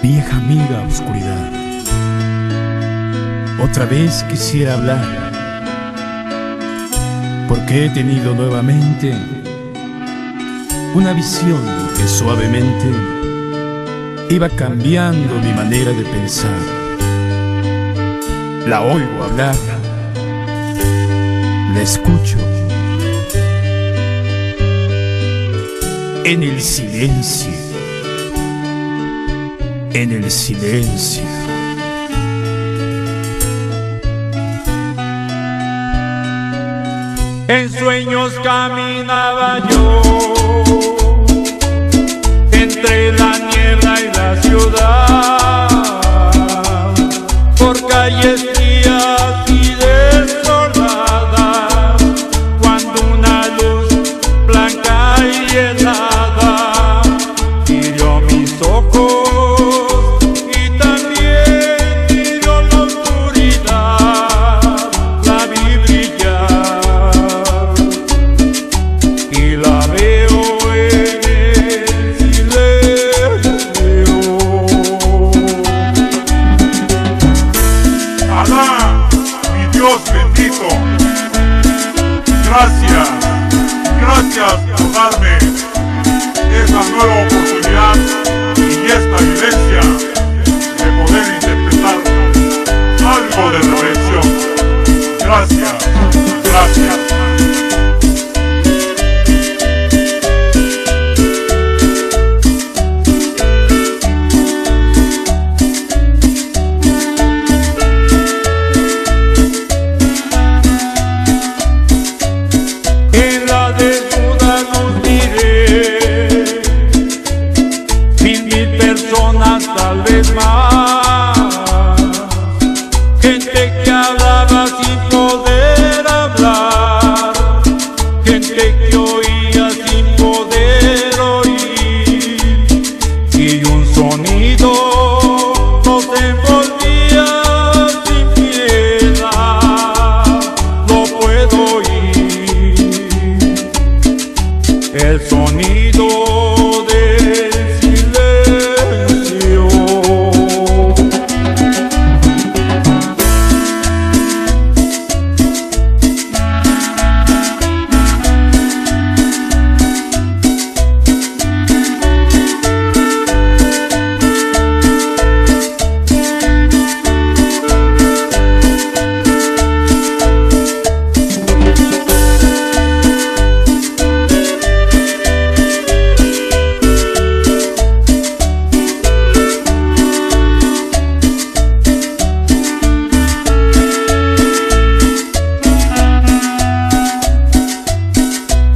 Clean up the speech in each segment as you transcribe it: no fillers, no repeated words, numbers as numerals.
Vieja amiga oscuridad, otra vez quisiera hablar, porque he tenido nuevamente una visión que suavemente iba cambiando mi manera de pensar. La oigo hablar, la escucho en el silencio. En el silencio. En sueños caminaba yo entre la niebla y la ciudad, por calles frías y desoladas, cuando una luz blanca y helada hirió mis ojos. Bendito, gracias por darme esta nueva oportunidad y esta vivencia de poder interpretar algo de reflexión. Gracias. Tal vez más, gente que hablaba sin poder hablar, gente que oía sin poder oír, y un sonido nos envolvía sin piedad. Lo puedo oír, el sonido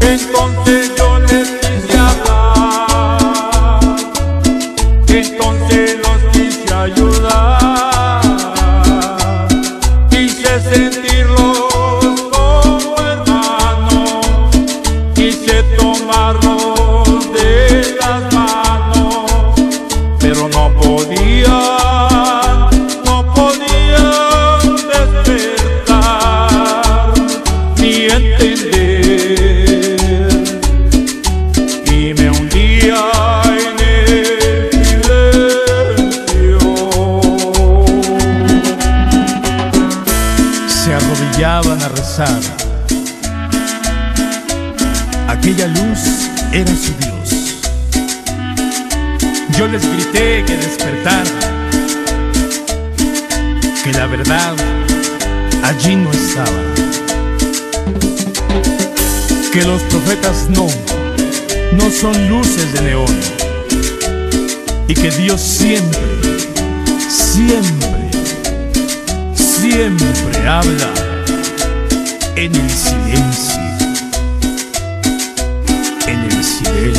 entonces yo les quise hablar, entonces los quise ayudar, quise sentirlos como hermanos, quise tomarlos de las manos, pero no podían despertar ni entender. Se arrodillaban a rezar. Aquella luz era su Dios. Yo les grité que despertaran, que la verdad allí no estaba, que los profetas no son luces de neón, y que Dios siempre habla en el silencio, en el silencio.